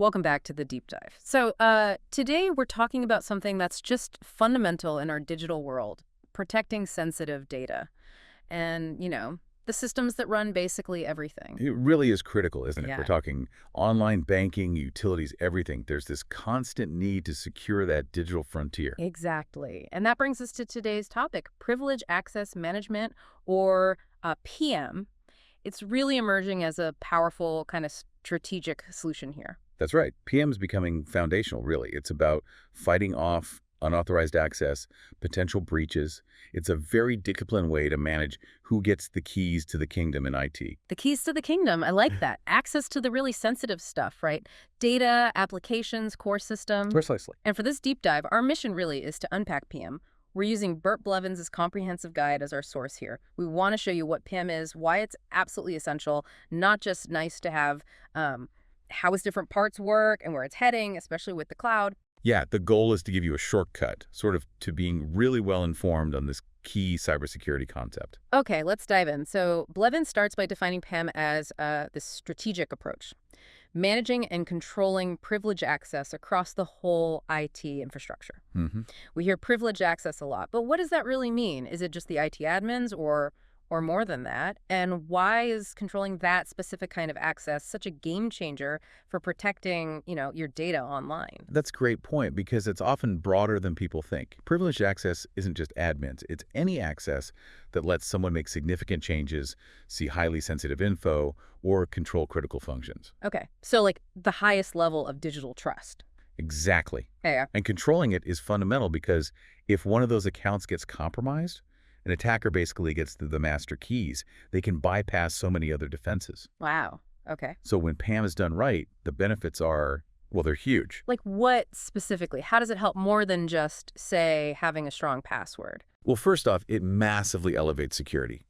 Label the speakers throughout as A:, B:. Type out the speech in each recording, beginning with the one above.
A: Welcome back to the deep dive. So today we're talking about something that's just fundamental in our digital world, protecting sensitive data. And, the systems that run basically everything.
B: It really is critical, isn't it?
A: Yeah.
B: We're talking online banking, utilities, everything. There's this constant need to secure that digital frontier.
A: Exactly. And that brings us to today's topic, privilege access management, or PM. It's really emerging as a powerful kind of strategic solution here.
B: That's right. PM is becoming foundational, really. It's about fighting off unauthorized access, potential breaches. It's a very disciplined way to manage who gets the keys to the kingdom in IT.
A: The keys to the kingdom. I like that. Access to the really sensitive stuff, right? Data, applications, core systems.
B: Precisely.
A: And for this deep dive, our mission really is to unpack PM. We're using Bert Blevins' comprehensive guide as our source here. We want to show you what PM is, why it's absolutely essential, not just nice to have, how its different parts work and where it's heading, especially with the cloud.
B: Yeah, the goal is to give you a shortcut, sort of to being really well informed on this key cybersecurity concept.
A: Okay, let's dive in. So Blevins starts by defining PM as this strategic approach, managing and controlling privilege access across the whole IT infrastructure. We hear privilege access a lot, but what does that really mean? Is it just the IT admins or more than that? And why is controlling that specific kind of access such a game changer for protecting, your data online?
B: That's a great point because it's often broader than people think. Privileged access isn't just admins. It's any access that lets someone make significant changes, see highly sensitive info, or control critical functions.
A: Okay, so like the highest level of digital trust.
B: Exactly.
A: Yeah.
B: And controlling it is fundamental because if one of those accounts gets compromised, an attacker basically gets the master keys. They can bypass so many other defenses.
A: Wow. Okay.
B: So when PAM is done right, the benefits are, well, they're huge.
A: Like what specifically? How does it help more than just, say, having a strong password?
B: Well, first off, it massively elevates security.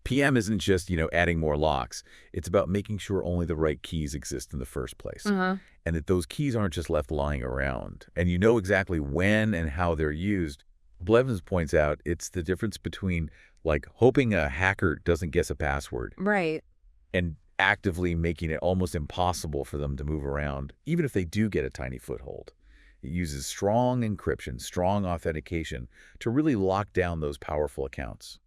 B: PM isn't just, adding more locks. It's about making sure only the right keys exist in the first place. And that those keys aren't just left lying around. And you know exactly when and how they're used. Blevins points out it's the difference between, like, hoping a hacker doesn't guess a password.
A: Right.
B: And actively making it almost impossible for them to move around, even if they do get a tiny foothold. It uses strong encryption, strong authentication to really lock down those powerful accounts.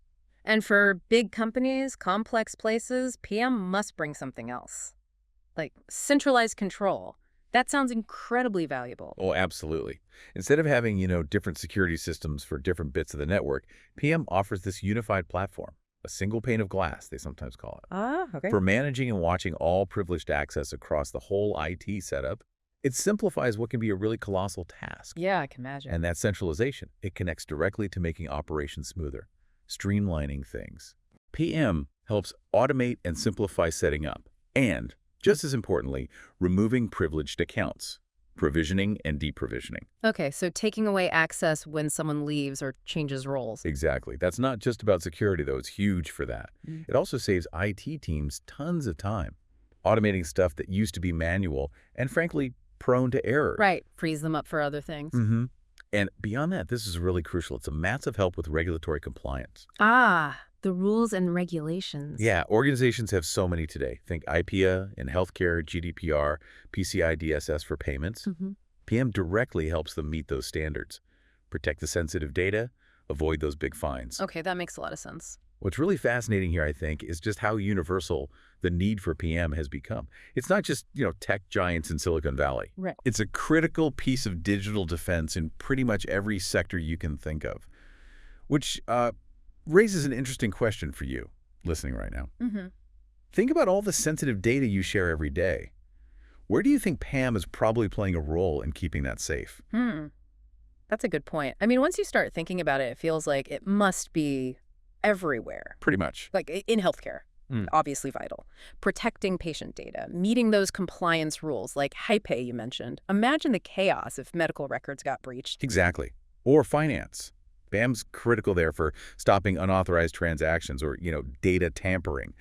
A: And for big companies, complex places, PM must bring something else. Like centralized control. That sounds incredibly valuable.
B: Oh, absolutely. Instead of having, different security systems for different bits of the network, PM offers this unified platform, a single pane of glass, they sometimes call it.
A: Okay.
B: For managing and watching all privileged access across the whole IT setup, it simplifies what can be a really colossal task.
A: Yeah, I can imagine.
B: And that centralization, it connects directly to making operations smoother, streamlining things. PM helps automate and simplify setting up, and just as importantly, removing privileged accounts, provisioning and deprovisioning.
A: Okay, so taking away access when someone leaves or changes roles.
B: Exactly. That's not just about security, though. It's huge for that. It also saves IT teams tons of time, automating stuff that used to be manual and, frankly, prone to error.
A: Right, frees them up for other things.
B: And beyond that, this is really crucial. It's a massive help with regulatory compliance.
A: The rules and regulations.
B: Yeah, organizations have so many today. Think IPEA in healthcare, GDPR, PCI DSS for payments. PM directly helps them meet those standards, protect the sensitive data, avoid those big fines.
A: Okay, that makes a lot of sense.
B: What's really fascinating here, I think, is just how universal the need for PM has become. It's not just, tech giants in Silicon Valley.
A: Right.
B: It's a critical piece of digital defense in pretty much every sector you can think of, which raises an interesting question for you listening right now. Think about all the sensitive data you share every day. Where do you think PAM is probably playing a role in keeping that safe?
A: That's a good point. I mean, once you start thinking about it, it feels like it must be everywhere.
B: Pretty much.
A: Like in healthcare, obviously vital. Protecting patient data, meeting those compliance rules like HIPAA you mentioned. Imagine the chaos if medical records got breached.
B: Exactly. Or finance. PAM's critical there for stopping unauthorized transactions or, data tampering.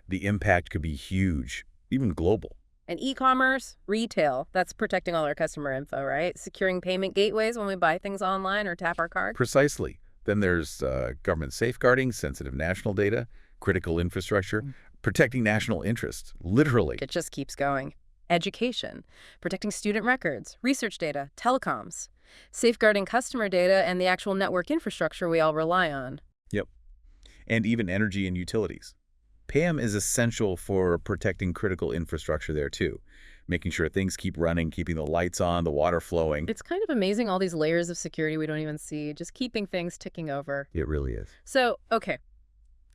B: The impact could be huge, even global.
A: And e-commerce, retail, that's protecting all our customer info, right? Securing payment gateways when we buy things online or tap our card.
B: Precisely. Then there's government safeguarding, sensitive national data, critical infrastructure, protecting national interests, literally.
A: It just keeps going. education, protecting student records, research data, telecoms, safeguarding customer data, and the actual network infrastructure we all rely on.
B: Yep. And even energy and utilities. PAM is essential for protecting critical infrastructure there too, making sure things keep running, keeping the lights on, the water flowing.
A: It's kind of amazing, all these layers of security we don't even see, just keeping things ticking over.
B: It really is.
A: So, okay,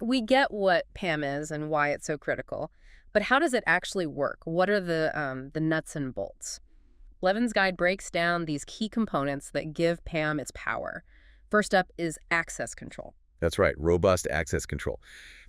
A: we get what PAM is and why it's so critical, but how does it actually work? What are the nuts and bolts? Blevins' guide breaks down these key components that give PAM its power. First up is access control.
B: That's right, robust access control.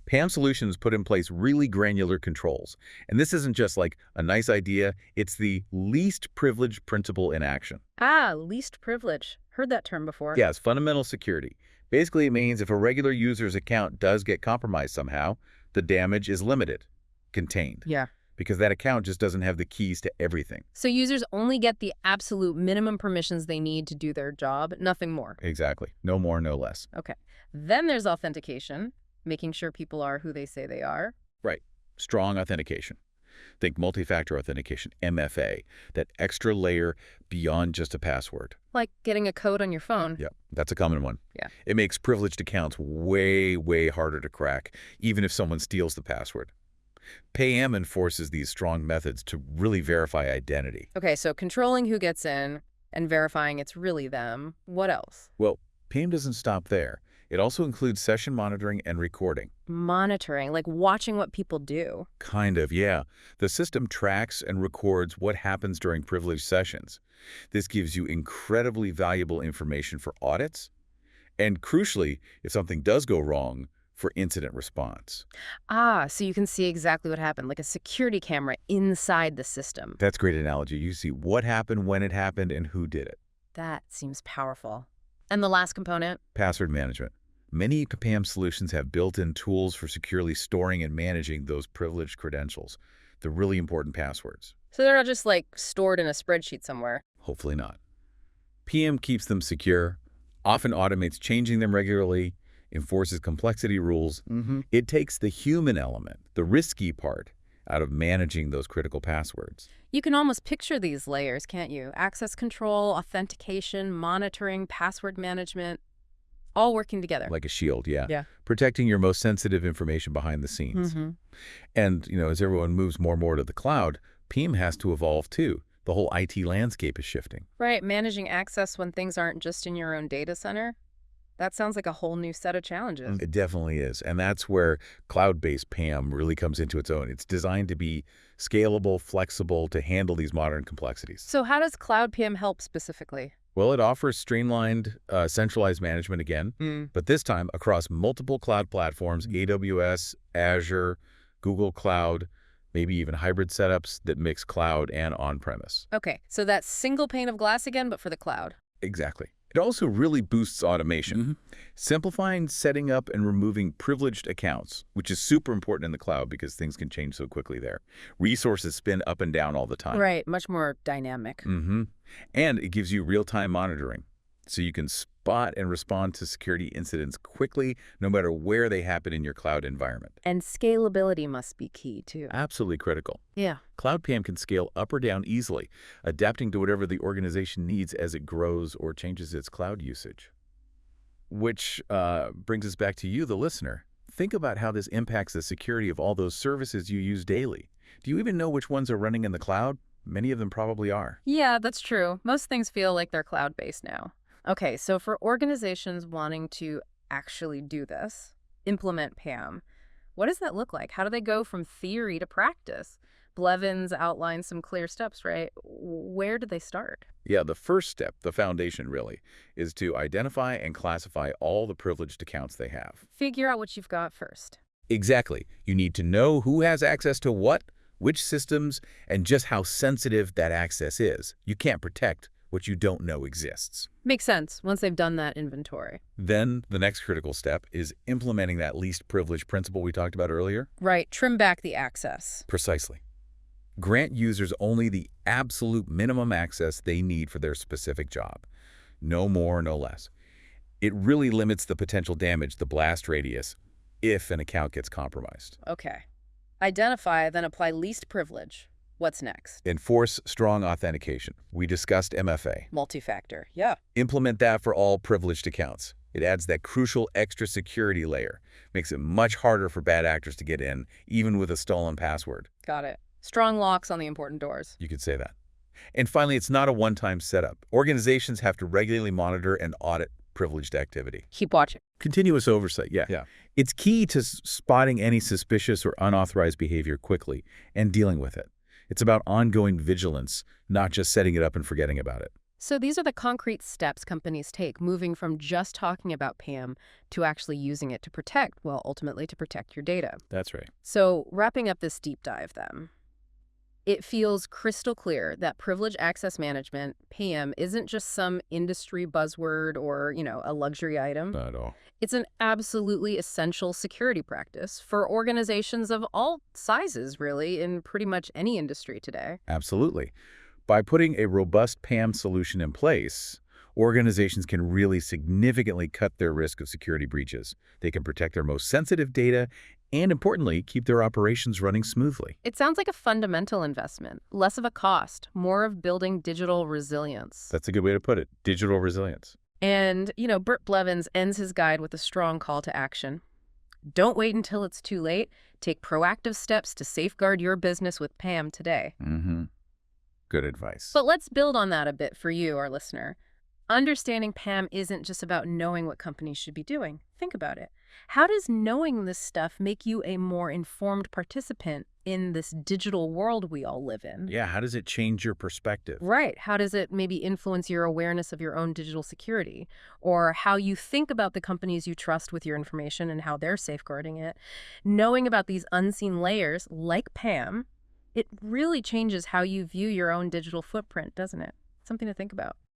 B: PAM solutions put in place really granular controls. And this isn't just like a nice idea, it's the least privilege principle in action.
A: Ah, least privilege. Heard that term before.
B: Yeah, it's fundamental security. Basically, it means if a regular user's account does get compromised somehow, the damage is limited, contained.
A: Yeah.
B: Because that account just doesn't have the keys to everything.
A: So users only get the absolute minimum permissions they need to do their job, nothing more.
B: Exactly. No more, no less.
A: Okay. Then there's authentication, making sure people are who they say they are.
B: Right. Strong authentication. Think multi-factor authentication, MFA, that extra layer beyond just a password.
A: Like getting a code on your phone.
B: Yeah, that's a common one.
A: Yeah.
B: It makes privileged accounts way, way harder to crack, even if someone steals the password. PAM enforces these strong methods to really verify identity.
A: Okay, so controlling who gets in and verifying it's really them. What else?
B: Well, PAM doesn't stop there. It also includes session monitoring and recording.
A: Monitoring, like watching what people do.
B: Kind of, yeah. The system tracks and records what happens during privileged sessions. This gives you incredibly valuable information for audits, and crucially, if something does go wrong, for incident response.
A: Ah, so you can see exactly what happened, like a security camera inside the system.
B: That's a great analogy. You see what happened, when it happened, and who did it.
A: That seems powerful. And the last component?
B: Password management. Many PAM solutions have built-in tools for securely storing and managing those privileged credentials, the really important passwords.
A: So they're not just like stored in a spreadsheet somewhere.
B: Hopefully not. PAM keeps them secure, often automates changing them regularly, enforces complexity rules. It takes the human element, the risky part, out of managing those critical passwords.
A: You can almost picture these layers, can't you? Access control, authentication, monitoring, password management, all working together.
B: Like a shield, yeah.
A: Yeah.
B: Protecting your most sensitive information behind the scenes. And, as everyone moves more and more to the cloud, PAM has to evolve too. The whole IT landscape is shifting.
A: Right, managing access when things aren't just in your own data center. That sounds like a whole new set of challenges.
B: It definitely is. And that's where cloud-based PAM really comes into its own. It's designed to be scalable, flexible, to handle these modern complexities.
A: So how does Cloud PM help specifically?
B: Well, it offers streamlined, centralized management again, but this time across multiple cloud platforms, AWS, Azure, Google Cloud, maybe even hybrid setups that mix cloud and on-premise.
A: Okay, so that's single pane of glass again, but for the cloud.
B: Exactly. It also really boosts automation, simplifying setting up and removing privileged accounts, which is super important in the cloud because things can change so quickly there. Resources spin up and down all the time.
A: Right, much more dynamic.
B: And it gives you real-time monitoring, so you can spot and respond to security incidents quickly, no matter where they happen in your cloud environment.
A: And scalability must be key, too.
B: Absolutely critical.
A: Yeah.
B: Cloud PAM can scale up or down easily, adapting to whatever the organization needs as it grows or changes its cloud usage. Which brings us back to you, the listener. Think about how this impacts the security of all those services you use daily. Do you even know which ones are running in the cloud? Many of them probably are.
A: Yeah, that's true. Most things feel like they're cloud-based now. Okay, so for organizations wanting to actually do this, implement PAM, what does that look like? How do they go from theory to practice? Blevins outlines some clear steps, right? Where do they start?
B: Yeah, the first step, the foundation really, is to identify and classify all the privileged accounts they have.
A: Figure out what you've got first.
B: Exactly. You need to know who has access to what, which systems, and just how sensitive that access is. You can't protect what you don't know exists.
A: Makes sense once they've done that inventory.
B: Then the next critical step is implementing that least privilege principle we talked about earlier.
A: Right, trim back the access.
B: Precisely. Grant users only the absolute minimum access they need for their specific job. No more, no less. It really limits the potential damage, the blast radius, if an account gets compromised.
A: Okay. Identify, then apply least privilege. What's next?
B: Enforce strong authentication. We discussed MFA.
A: Multi-factor. Yeah.
B: Implement that for all privileged accounts. It adds that crucial extra security layer. Makes it much harder for bad actors to get in, even with a stolen password.
A: Got it. Strong locks on the important doors.
B: You could say that. And finally, it's not a one-time setup. Organizations have to regularly monitor and audit privileged activity.
A: Keep watching.
B: Continuous oversight, yeah. It's key to spotting any suspicious or unauthorized behavior quickly and dealing with it. It's about ongoing vigilance, not just setting it up and forgetting about it.
A: So these are the concrete steps companies take, moving from just talking about PAM to actually using it to protect, well, ultimately to protect your data.
B: That's right.
A: So wrapping up this deep dive then, it feels crystal clear that privileged access management, PAM, isn't just some industry buzzword or, a luxury item.
B: Not at all.
A: It's an absolutely essential security practice for organizations of all sizes, really, in pretty much any industry today.
B: Absolutely. By putting a robust PAM solution in place, organizations can really significantly cut their risk of security breaches. They can protect their most sensitive data and, importantly, keep their operations running smoothly.
A: It sounds like a fundamental investment, less of a cost, more of building digital resilience.
B: That's a good way to put it, digital resilience.
A: And, Bert Blevins ends his guide with a strong call to action. Don't wait until it's too late. Take proactive steps to safeguard your business with PAM today.
B: Good advice.
A: But let's build on that a bit for you, our listener. Understanding PAM isn't just about knowing what companies should be doing. Think about it. How does knowing this stuff make you a more informed participant in this digital world we all live in?
B: Yeah, how does it change your perspective?
A: Right. How does it maybe influence your awareness of your own digital security? Or how you think about the companies you trust with your information and how they're safeguarding it? Knowing about these unseen layers, like PAM, it really changes how you view your own digital footprint, doesn't it? Something to think about.